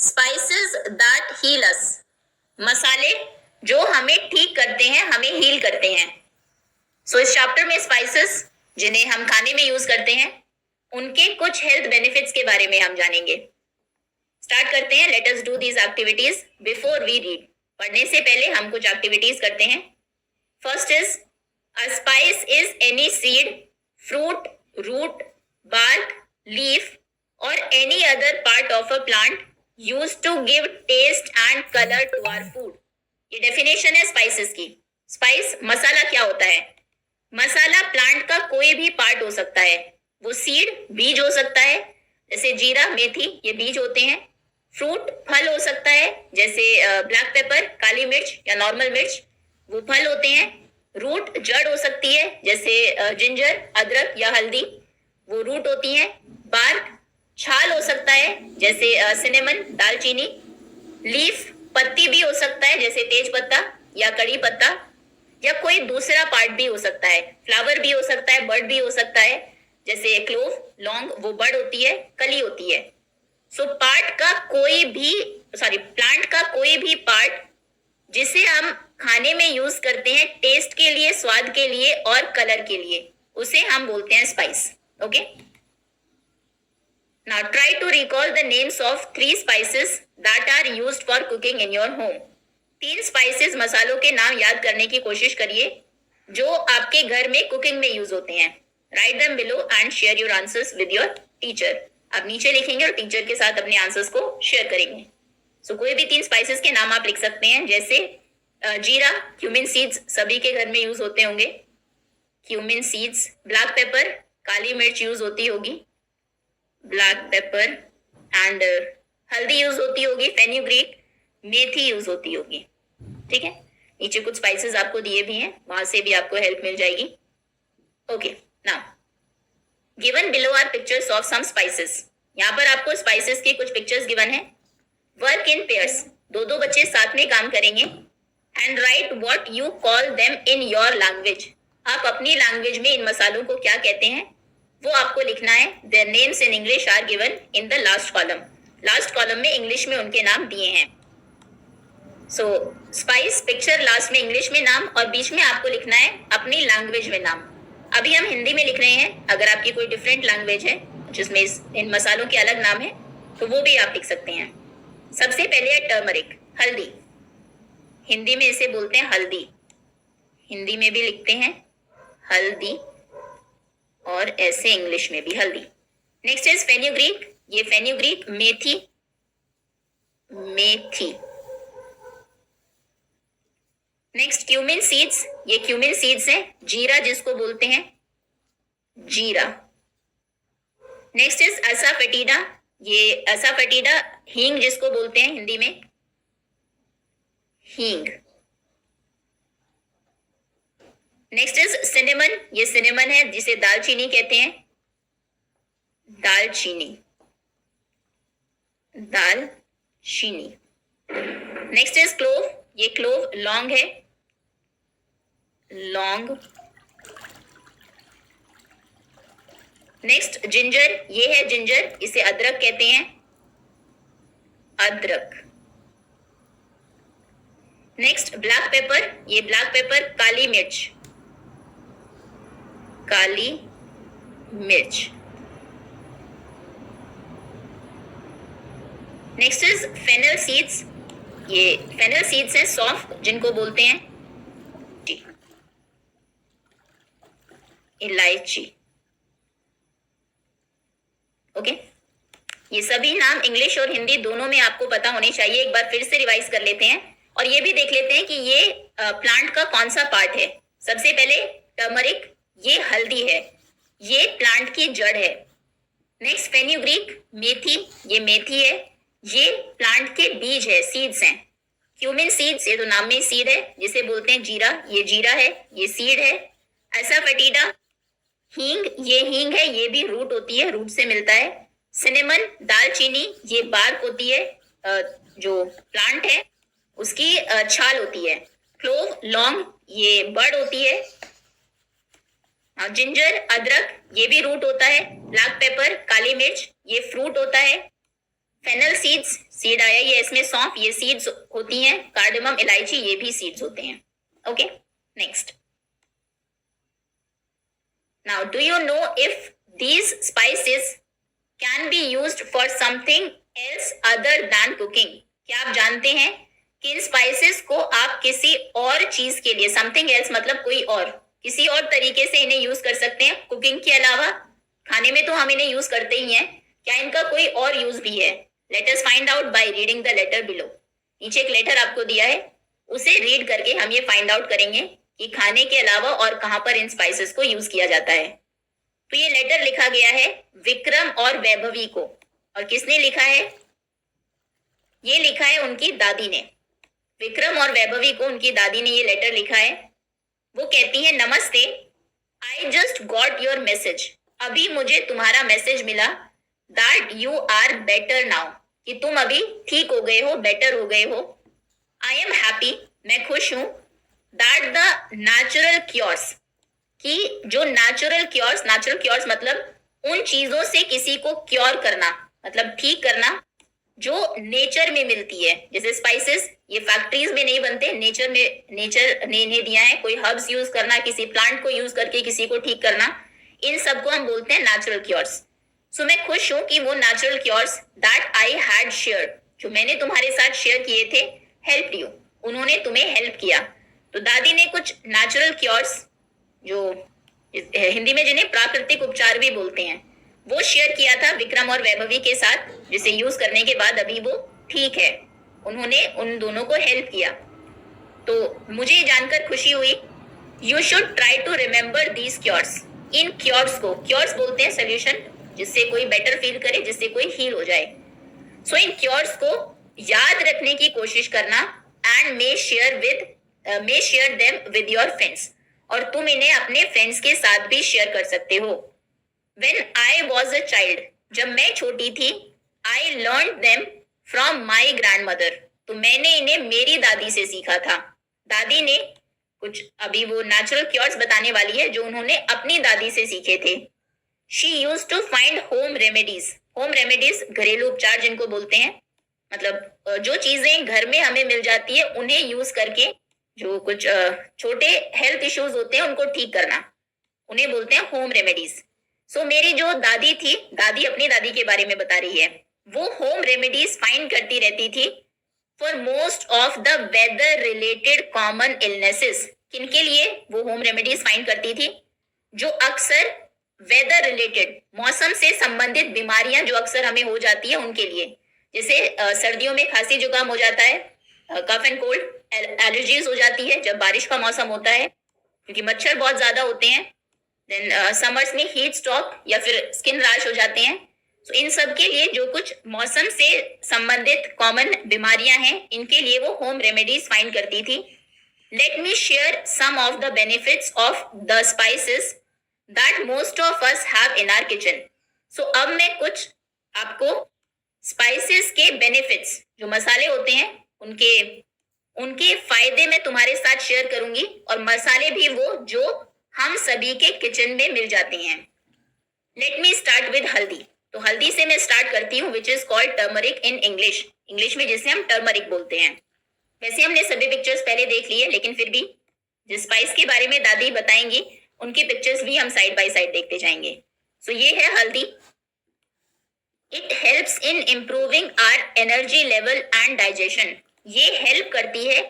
Spices that heal अस, मसाले जो हमें ठीक करते हैं, हमें हील करते हैं। सो इस चैप्टर में स्पाइसेस जिन्हें हम खाने में यूज करते हैं उनके कुछ हेल्थ बेनिफिट्स के बारे में हम जानेंगे। स्टार्ट करते हैं। Let us do these activities before we read. पढ़ने से पहले हम कुछ एक्टिविटीज करते हैं। First is a spice is any seed, fruit, root, bark, leaf or any other part of a plant used to give taste and color to our food. ये definition है spices की। स्पाइस मसाला क्या होता है? मसाला plant का कोई भी part हो सकता है। वो सीड, बीज हो सकता है, जैसे जीरा, मेथी, ये बीज होते हैं। फ्रूट, फल हो सकता है, जैसे ब्लैक पेपर, काली मिर्च या नॉर्मल मिर्च, वो फल होते हैं। रूट, जड़ हो सकती है, जैसे जिंजर, अदरक या हल्दी, वो रूट होती हैं। बार्क, छाल हो सकता है, जैसे सिनेमन, दालचीनी। लीफ, पत्ती भी हो सकता है, जैसे तेज पत्ता या कड़ी पत्ता, या कोई दूसरा पार्ट भी हो सकता है। फ्लावर भी हो सकता है, बर्ड भी हो सकता है, जैसे क्लोव, लौंग, वो बर्ड होती है, कली होती है। सो प्लांट का कोई भी पार्ट जिसे हम खाने में यूज करते हैं टेस्ट के लिए, स्वाद के लिए और कलर के लिए, उसे हम बोलते हैं spice. Okay, now try to recall the names of 3 spices that are used for cooking in your home. 3 spices, मसालों के नाम याद करने की कोशिश करिए जो आपके घर में कुकिंग में यूज होते हैं। Write them below and share your answers with your teacher. आप नीचे लिखेंगे और टीचर के साथ अपने आंसर्स को शेयर करेंगे। सो कोई भी 3 स्पाइसेस के नाम आप लिख सकते हैं, जैसे जीरा, क्यूमिन सीड्स सभी के घर में यूज होते होंगे, क्यूमिन सीड्स। ब्लैक पेपर, काली मिर्च यूज होती होगी, ब्लैक पेपर। एंड हल्दी यूज होती होगी, फेन्यूग्रीक। मेथी यूज होती होगी। ठीक है, नीचे कुछ स्पाइसेस आपको दिए भी हैं, वहां से भी आपको हेल्प मिल जाएगी। Okay, now given below are pictures of some spices. यहाँ पर आपको स्पाइसेस की कुछ पिक्चर्स गिवन है। वर्क इन पेयर्स, 2-2 बच्चे साथ में काम करेंगे। And write what you call them in your language, आप अपनी लैंग्वेज में इन मसालों को क्या कहते हैं वो आपको लिखना है। Their names in English are given in the last column. Last column में इंग्लिश में उनके नाम दिए हैं। सो स्पाइस पिक्चर, लास्ट में इंग्लिश में नाम और बीच में आपको लिखना है अपनी लैंग्वेज में नाम। अभी हम हिंदी में लिख रहे हैं, अगर आपकी कोई डिफरेंट लैंग्वेज है जिसमें इन मसालों के अलग नाम है तो वो भी आप लिख सकते हैं। सबसे पहले है टर्मरिक, हल्दी। हिंदी में इसे बोलते हैं हल्दी, हिंदी में भी लिखते हैं हल्दी और ऐसे इंग्लिश में भी हल्दी। नेक्स्ट इज फेन्यूग्रीक, ये फेन्यूग्रीक, मेथी, मेथी। नेक्स्ट क्यूमिन सीड्स, ये क्यूमिन सीड्स हैं। जीरा जिसको बोलते हैं जीरा। नेक्स्ट इज असाफेटिडा, ये असाफेटिडा, हींग जिसको बोलते हैं हिंदी में हींग। नेक्स्ट इज सिनेमन, ये सिनेमन है जिसे दालचीनी कहते हैं दालचीनी, दालचीनी। नेक्स्ट इज क्लोव, ये क्लोव, लौंग है लौंग। नेक्स्ट जिंजर, ये है जिंजर, इसे अदरक कहते हैं अदरक। नेक्स्ट ब्लैक पेपर, ये ब्लैक पेपर, काली मिर्च, काली मिर्च। नेक्स्ट इज फेनल सीड्स, ये फेनल सीड्स हैं, सौंफ जिनको बोलते हैं इलायची। ओके, ये सभी नाम इंग्लिश और हिंदी दोनों में आपको पता होने चाहिए। एक बार फिर से रिवाइज कर लेते हैं और ये भी देख लेते हैं कि ये प्लांट का कौन सा पार्ट है। सबसे पहले टर्मरिक, ये हल्दी है, ये प्लांट की जड़ है। नेक्स्ट फेन्यूग्रीक, मेथी, ये मेथी है, ये प्लांट के बीज है, सीड्स हैं। क्यूमिन सीड्स, ये तो नाम में सीड है, जिसे बोलते हैं जीरा, ये जीरा है, ये सीड है। असाफेटिडा, हींग, ये हींग है, ये भी रूट होती है, रूट से मिलता है। सिनेमन, दालचीनी, ये बार्क होती है, जो प्लांट है उसकी छाल होती है। क्लोव, लौंग, ये बर्ड होती है। जिंजर, अदरक, ये भी रूट होता है। ब्लैक पेपर, काली मिर्च, ये फ्रूट होता है। फेनल सीड्स, सीड आया ये इसमें, सौंफ ये सीड्स होती हैं, कार्डेमम इलायची ये भी सीड्स होते हैं। Okay, next. Now do you know if these spices can be used for something else other than cooking? क्या आप जानते हैं कि इन स्पाइसेस को आप किसी और चीज के लिए, समथिंग एल्स मतलब कोई और, किसी और तरीके से इन्हें यूज कर सकते हैं कुकिंग के अलावा? खाने में तो हम इन्हें यूज करते ही हैं, क्या इनका कोई और यूज भी है? Let us find out by reading the letter below. नीचे एक लेटर आपको दिया है, उसे रीड करके हम ये फाइंड आउट करेंगे कि खाने के अलावा और कहां पर इन स्पाइसेस को यूज किया जाता है। तो ये लेटर लिखा गया है विक्रम और वैभवी को, और किसने लिखा है? ये लिखा है उनकी दादी ने। विक्रम और वैभवी को उनकी दादी ने ये लेटर लिखा है। वो कहती है, नमस्ते, I just got your message. अभी मुझे तुम्हारा मैसेज मिला that you are better now, कि तुम अभी ठीक हो गए हो, बेटर हो गए हो। आई एम हैप्पी, मैं खुश हूं, दैट द नेचुरल क्योर्स, कि जो नेचुरल क्योर्स मतलब उन चीजों से किसी को क्योर करना, मतलब ठीक करना, जो नेचर में मिलती है। जैसे स्पाइसेस ये फैक्ट्रीज में नहीं बनते, नेचर ने इन्हें दिया है। कोई हर्ब्स यूज करना, किसी प्लांट को यूज करके किसी को ठीक करना, इन सबको हम बोलते हैं नेचुरल क्योर्स। सो मैं खुश हूं कि वो natural cures that I had shared, जो मैंने तुम्हारे साथ शेयर किए थे, हेल्प यू, उन्होंने तुम्हें हेल्प किया। तो दादी ने कुछ नेचुरल क्योर्स, जो हिंदी में जिन्हें प्राकृतिक उपचार भी बोलते हैं, वो शेयर किया था विक्रम और वैभवी के साथ, जिसे यूज करने के बाद अभी वो ठीक है। उन्होंने उन दोनों को हेल्प किया। तो मुझे जानकर खुशी हुई। You should try to remember these cures. इन क्योर्स को, क्योर्स बोलते हैं सोल्यूशन, जिससे कोई बेटर फील करे, जिससे कोई हील हो जाए। सो इन क्योर्स को याद रखने की कोशिश करना, and may share them with your friends, और तुम इन्हें अपने फ्रेंड्स के साथ भी शेयर कर सकते हो। When I was a child, जब मैं छोटी थी, I learned them from my grandmother, तो मैंने इन्हें मेरी दादी से सीखा था। दादी ने कुछ अभी वो नेचुरल क्योर्स बताने वाली है जो उन्होंने अपनी दादी से सीखे थे। She used to find home remedies, home remedies घरेलू उपचार जिनको बोलते हैं, मतलब जो चीजें घर में हमें मिल जाती है उन्हें यूज करके जो कुछ छोटे हेल्थ इश्यूज होते हैं उनको ठीक करना, उन्हें बोलते हैं होम रेमेडीज। सो मेरी जो दादी थी, दादी अपनी दादी के बारे में बता रही है, वो होम रेमेडीज फाइंड करती रहती थी for most of the weather related common illnesses. किनके लिए वो होम रेमेडीज फाइंड करती थी? जो अक्सर वेदर रिलेटेड, मौसम से संबंधित बीमारियां जो अक्सर हमें हो जाती है उनके लिए। जैसे सर्दियों में खांसी जुकाम हो जाता है, कफ एंड कोल्ड, एलर्जीज हो जाती है जब बारिश का मौसम होता है, क्योंकि मच्छर बहुत ज्यादा होते हैं। देन समर्स में हीट स्ट्रोक या फिर स्किन रैश हो जाते हैं। तो इन सब के लिए जो कुछ मौसम से संबंधित कॉमन बीमारियां हैं, इनके लिए वो होम रेमेडीज फाइंड करती थी। Let me share some of the benefits of the spices that most of us have in our kitchen. So अब मैं कुछ आपको स्पाइसेस के बेनिफिट्स, जो मसाले होते हैं उनके फायदे मैं तुम्हारे साथ शेयर करूंगी, और मसाले भी वो जो हम सभी के किचन में मिल जाते हैं। लेट मी स्टार्ट विद हल्दी। तो हल्दी से मैं स्टार्ट करती हूँ, which is called turmeric in English, English में जिसे हम टर्मरिक बोलते हैं। वैसे हमने सभी पिक्चर्स पहले देख लिए, लेकिन फिर भी जिस स्पाइस के बारे में दादी बताएंगी उनकी पिक्चर्स भी हम साइड बाय साइड देखते जाएंगे। सो ये है हल्दी। It helps in improving our energy level and digestion. ये हेल्प करती है,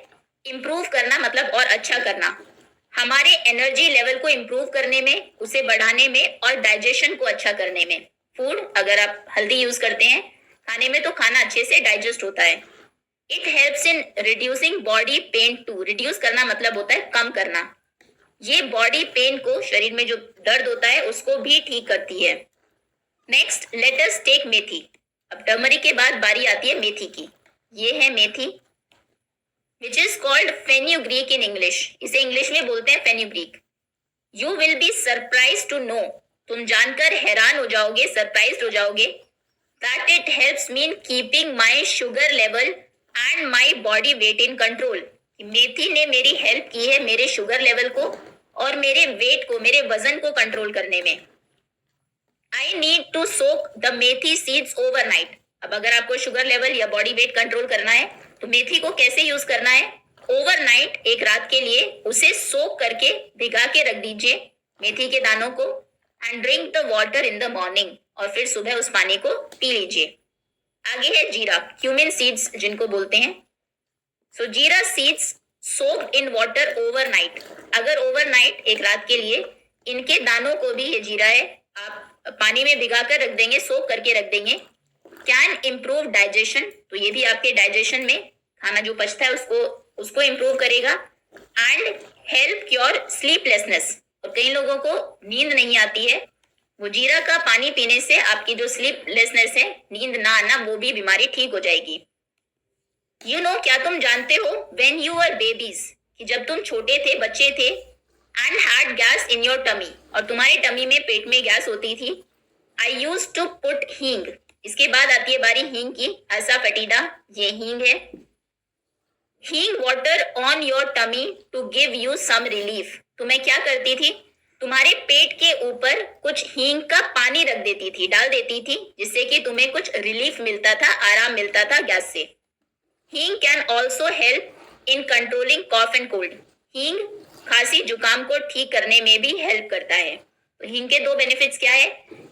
इम्प्रूव करना मतलब और अच्छा करना, हमारे एनर्जी लेवल को इम्प्रूव करने में, उसे बढ़ाने में, और डाइजेशन को अच्छा करने में। फूड अगर आप हल्दी यूज करते हैं खाने में तो खाना अच्छे से डाइजेस्ट होता है। It helps in reducing body pain too. Reduce करना मतलब होता है कम करना। ये बॉडी पेन को, शरीर में जो दर्द होता है उसको भी ठीक करती है। नेक्स्ट लेट अस टेक मेथी। अब टर्मरिक के बाद बारी आती है मेथी की। ये है मेथी, which is called fenugreek in English. इसे इंग्लिश में बोलते हैं fenugreek. You will be surprised to know, तुम जानकर हैरान हो जाओगे, सरप्राइज्ड हो जाओगे, that it helps me in keeping my sugar level and my body weight in control. मेथी ने मेरी हेल्प की है मेरे शुगर लेवल को और मेरे वेट को, मेरे वजन को कंट्रोल करने में। I need to soak the methi seeds overnight. अब अगर आपको शुगर लेवल या बॉडी वेट कंट्रोल करना है तो मेथी को कैसे यूज करना है, ओवरनाइट, एक रात के लिए उसे सोक करके भिगा के रख दीजिए मेथी के दानों को, and drink the water in the morning, और फिर सुबह उस पानी को पी लीजिए। आगे है जीरा, क्यूमिन सीड्स जिनको बोलते हैं। सो जीरा seeds soaked in water overnight, अगर ओवरनाइट, एक रात के लिए, इनके दानों को भी, ये जीरा है, आप पानी में भिगा कर रख देंगे, सोक करके रख देंगे, कैन इम्प्रूव डाइजेशन, तो ये भी आपके डाइजेशन में, खाना जो पचता है उसको इम्प्रूव करेगा, एंड हेल्प क्योर स्लीपलेसनेस, और कई लोगों को नींद नहीं आती है, वो जीरा का पानी पीने से आपकी जो स्लीपलेसनेस है, नींद ना आना, वो भी बीमारी ठीक हो जाएगी। यू नो, क्या तुम जानते हो, व्हेन यू वर बेबीज, कि जब तुम छोटे थे, बच्चे थे, and had gas in your tummy, और तुम्हारे टमी में, पेट में गैस होती थी, आई यूज टू पुट हींग, इसके बाद आती है बारी हींग की, ऐसा फटीडा, ये हींग है, हींग water on your tummy to give you some relief, तो मैं क्या करती थी, तुम्हारे पेट के ऊपर कुछ हींग का पानी रख देती थी, डाल देती थी, जिससे कि तुम्हें कुछ रिलीफ मिलता था, आराम मिलता था गैस से। हींग can also help in controlling cough and cold, हींग खांसी जुकाम को ठीक करने में भी हेल्प करता है। तो हींग के दो बेनिफिट्स क्या है,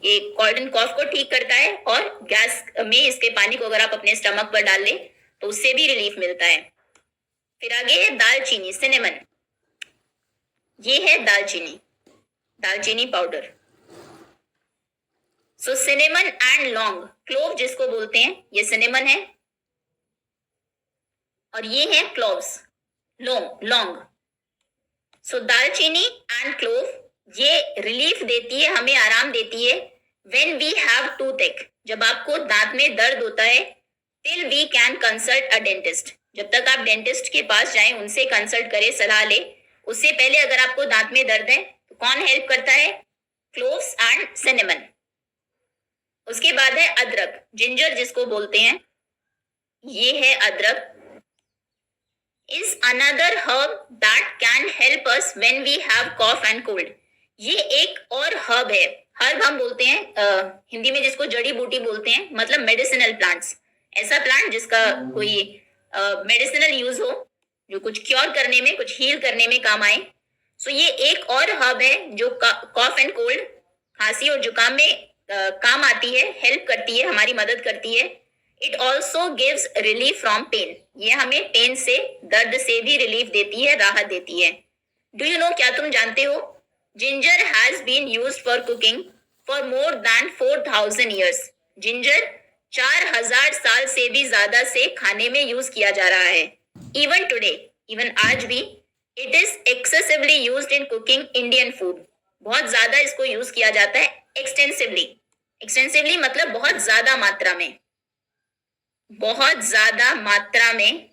ये कोल्ड एंड कॉफ को ठीक करता है, और गैस में इसके पानी को अगर आप अपने स्टमक पर डाल लें तो उससे भी रिलीफ मिलता है। फिर आगे है दालचीनी, सिनेमन, ये है दालचीनी, दालचीनी पाउडर। सो सिनेमन एंड लौंग, क्लोव जिसको बोलते हैं, ये सिनेमन है, और ये है क्लोव्स, लौंग। सो दालचीनी एंड क्लोव, ये रिलीफ देती है, हमें आराम देती है, व्हेन वी हैव टूथेक, जब आपको दांत में दर्द होता है, till we can consult a dentist, जब तक आप डेंटिस्ट के पास जाएं, उनसे कंसल्ट करें, सलाह ले, उससे पहले अगर आपको दांत में दर्द है तो कौन हेल्प करता है, क्लोव्स एंड सिनेमन। उसके बाद है अदरक, जिंजर जिसको बोलते हैं, ये है अदरक, is another herb that can help us when we have cough and cold, ये एक और हर्ब है, हर्ब हम बोलते हैं हिंदी में जिसको जड़ी बूटी बोलते हैं, मतलब मेडिसिनल प्लांट्स, ऐसा प्लांट जिसका कोई मेडिसिनल यूज हो, जो कुछ क्योर करने में, कुछ हील करने में काम आए। सो ये एक और हर्ब है जो कॉफ एंड कोल्ड, खांसी और जुकाम में काम आती है, हेल्प करती है, हमारी मदद करती है। It also gives relief from pain, ये हमें पेन से, दर्द से भी रिलीफ देती है, राहत देती है। डू यू नो, क्या तुम जानते हो, ginger has been used for cooking for more than 4000 years, ginger 4000 साल से भी ज्यादा से खाने में यूज किया जा रहा है। इवन टुडे, इवन आज भी, it is excessively used in cooking Indian food, बहुत ज्यादा इसको यूज किया जाता है, एक्सटेंसिवली, एक्सटेंसिवली मतलब बहुत ज्यादा मात्रा में, बहुत ज्यादा मात्रा में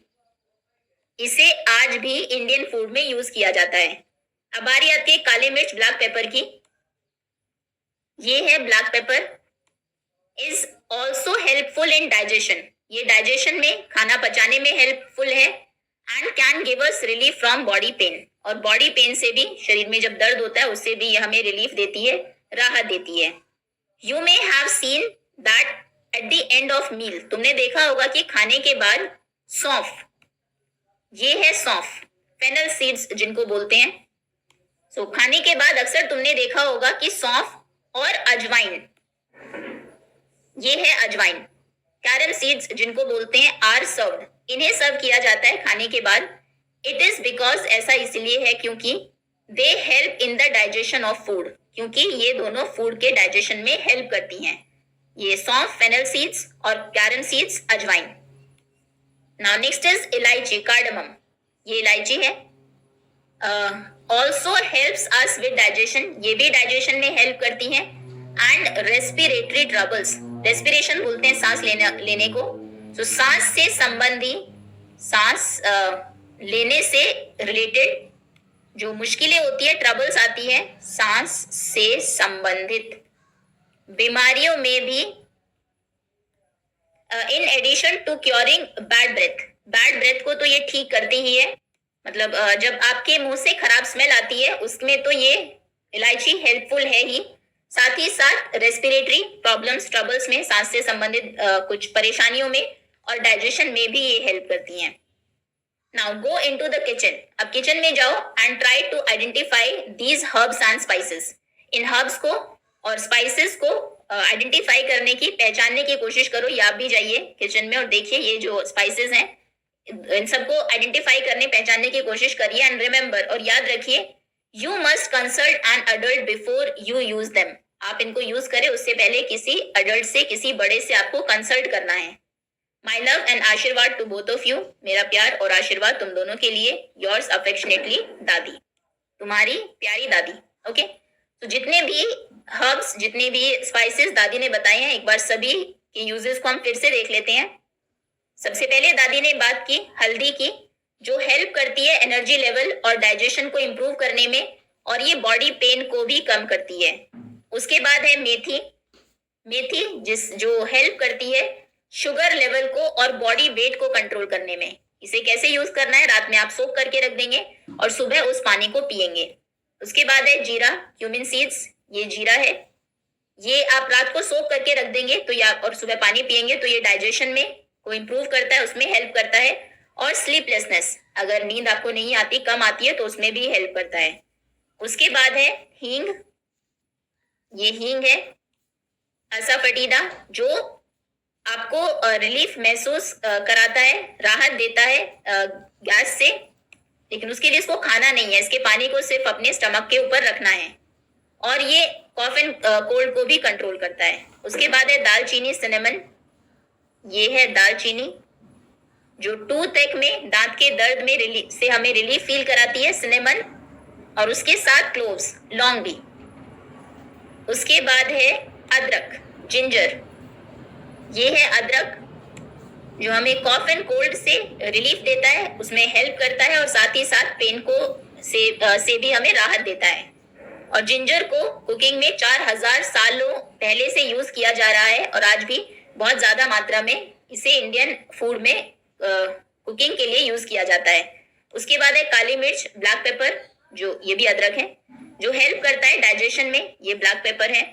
इसे आज भी इंडियन फूड में यूज किया जाता है। अब बारी आती है काले मिर्च, ब्लैक पेपर की, ये है black pepper, is also helpful in digestion, ये डाइजेशन में, खाना पचाने में हेल्पफुल है, and can give us relief from body pain, और बॉडी पेन से भी, शरीर में जब दर्द होता है उससे भी ये हमें रिलीफ देती है, राहत देती है। You may have seen that at the end of meal, तुमने देखा होगा कि खाने के बाद सौंफ, ये है सौंफ, फेनल सीड्स जिनको बोलते हैं। सो खाने के बाद अक्सर तुमने देखा होगा कि सौंफ और अजवाइन, ये है अजवाइन, कैरम सीड्स जिनको बोलते हैं, आर सर्व्ड, इन्हें सर्व किया जाता है खाने के बाद। इट इज बिकॉज, ऐसा इसलिए है क्योंकि they help in the digestion of food, क्योंकि ये दोनों फूड के डाइजेशन में हेल्प करती हैं, ये सौंफ, फेनल सीड्स, और कैरम सीड्स, अजवाइन। नाउ नेक्स्ट इज इलायची, कार्डमम, ये इलायची है, also helps us with digestion, ये भी डाइजेशन में हेल्प करती हैं, एंड रेस्पिरेटरी ट्रबल्स, रेस्पिरेशन बोलते हैं सांस लेने को, तो सांस से संबंधी, सांस लेने से रिलेटेड जो मुश्किलें होती है, ट्रबल्स आती है, सांस से संबंधित बीमारियों में भी, in addition to curing bad breath, bad breath को तो ये ठीक करती ही है, मतलब जब आपके मुंह से खराब स्मेल आती है उसमें तो ये इलायची हेल्पफुल है ही, साथ ही साथ रेस्पिरेटरी प्रॉब्लम्स ट्रबल्स में, सांस से संबंधित कुछ परेशानियों में और डाइजेशन में भी ये हेल्प करती हैं। Now go into the kitchen. अब किचन में जाओ and try to identify these herbs and spices. इन हर्ब्स को और स्पाइसेस को आइडेंटिफाई करने की, पहचानने की कोशिश करो। या आप भी जाइए किचन में और देखिए ये जो स्पाइसेस हैं, इन सबको आइडेंटिफाई करने, पहचानने की कोशिश करिए। एंड रिमेंबर, और याद रखिए, you must consult an adult before you use them. आप इनको यूज करें उससे पहले किसी अडल्ट से, किसी बड़े से आपको कंसल्ट करना है। माई लव एंड आशीर्वाद टू बोथ ऑफ यू। मेरा प्यार और आशीर्वाद तुम दोनों के लिए। योर्स अफेक्शनेटली, दादी। तुम्हारी प्यारी दादी। ओके, तो जितने भी हर्ब्स, जितने भी स्पाइसेस दादी ने बताए हैं, एक बार सभी के यूजेस को हम फिर से देख लेते हैं। सबसे पहले दादी ने बात की हल्दी की, जो हेल्प करती है एनर्जी लेवल और डाइजेशन को इम्प्रूव करने में, और ये बॉडी पेन को भी कम करती है। उसके बाद है मेथी। मेथी जो हेल्प करती है शुगर लेवल को और बॉडी वेट को कंट्रोल करने में। इसे कैसे यूज करना है, रात में आप सोक करके रख देंगे और सुबह उस पानी को पिएंगे। उसके बाद है जीरा, क्यूमिन सीड्स। ये जीरा है, ये आप रात को सोक करके रख देंगे तो या और सुबह पानी पिएंगे तो ये डाइजेशन में को इम्प्रूव करता है, उसमें हेल्प करता है। और स्लीपलेसनेस, अगर नींद आपको नहीं आती, कम आती है, तो उसमें भी हेल्प करता है। उसके बाद है हींग। ये हींग है असाफटीडा, जो आपको रिलीफ महसूस कराता है, राहत देता है गैस से। लेकिन उसके लिए इसको खाना नहीं है, इसके पानी को सिर्फ अपने स्टमक के ऊपर रखना है। और ये कॉफ एंड कोल्ड को भी कंट्रोल करता है। उसके बाद है दालचीनी, सिनेमन। ये है दालचीनी, जो टूथ एक में, दांत के दर्द में से हमें रिलीफ फील कराती है, सिनेमन। और उसके साथ क्लोव्स, लौंग भी। उसके बाद है अदरक, जिंजर। ये है अदरक, जो हमें कॉफ एंड कोल्ड से रिलीफ देता है, उसमें हेल्प करता है और साथ ही साथ पेन को से भी हमें राहत देता है। और जिंजर को कुकिंग में 4000 सालों पहले से यूज किया जा रहा है और आज भी बहुत ज्यादा मात्रा में इसे इंडियन फूड में कुकिंग के लिए यूज किया जाता है। उसके बाद है काली मिर्च, ब्लैक पेपर, जो ये भी अदरक है, जो हेल्प करता है डाइजेशन में। ये ब्लैक पेपर है,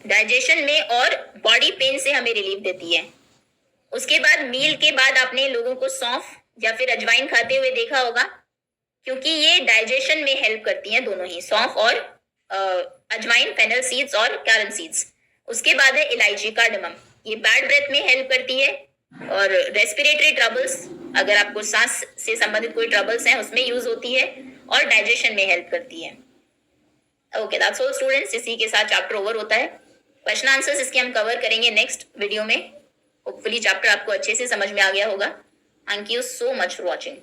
डाइजेशन में और बॉडी पेन से हमें रिलीफ देती है। उसके बाद मील के बाद आपने लोगों को सौंफ या फिर अजवाइन खाते हुए देखा होगा, क्योंकि ये डाइजेशन में हेल्प करती हैं, दोनों ही, सौंफ और अजवाइन, फेनल सीड्स और कैरम सीड्स। उसके बाद है इलायची, कार्डमम। ये बैड ब्रेथ में हेल्प करती है और रेस्पिरेटरी ट्रबल्स, अगर आपको सांस से संबंधित कोई ट्रबल्स हैं, उसमें यूज होती है और डाइजेशन में हेल्प करती है। Okay, that's all students. इसी के साथ चैप्टर ओवर होता है। क्वेश्चन आंसर्स इसके हम कवर करेंगे नेक्स्ट वीडियो में। होपफुली चैप्टर आपको अच्छे से समझ में आ गया होगा। Thank you so much for watching.